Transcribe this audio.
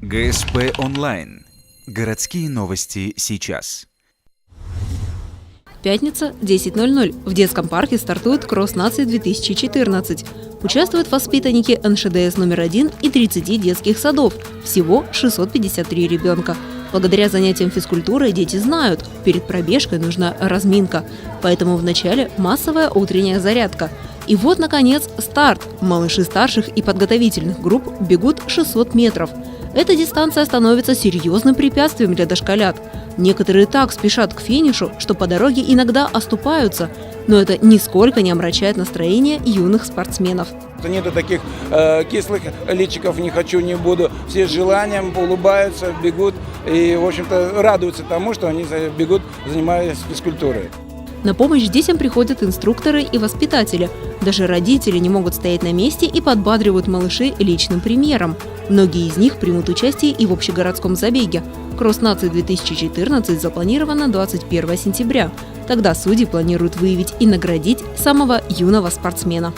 ГСП онлайн. Городские новости сейчас. Пятница, 10:00. В детском парке стартует Кросс нации 2014. Участвуют воспитанники НШДС номер 1 и 30 детских садов. Всего 653 ребенка. Благодаря занятиям физкультурой дети знают, перед пробежкой нужна разминка. Поэтому вначале массовая утренняя зарядка. И вот, наконец, старт. Малыши старших и подготовительных групп бегут 600 метров. Эта дистанция становится серьезным препятствием для дошколят. Некоторые так спешат к финишу, что по дороге иногда оступаются. Но это нисколько не омрачает настроение юных спортсменов. Нету таких кислых личиков «не хочу, не буду». Все с желанием улыбаются, бегут и, в общем-то, радуются тому, что они бегут, занимаясь физкультурой. На помощь детям приходят инструкторы и воспитатели. Даже родители не могут стоять на месте и подбадривают малышей личным примером. Многие из них примут участие и в общегородском забеге. Кросс нации 2014 запланировано 21 сентября. Тогда судьи планируют выявить и наградить самого юного спортсмена.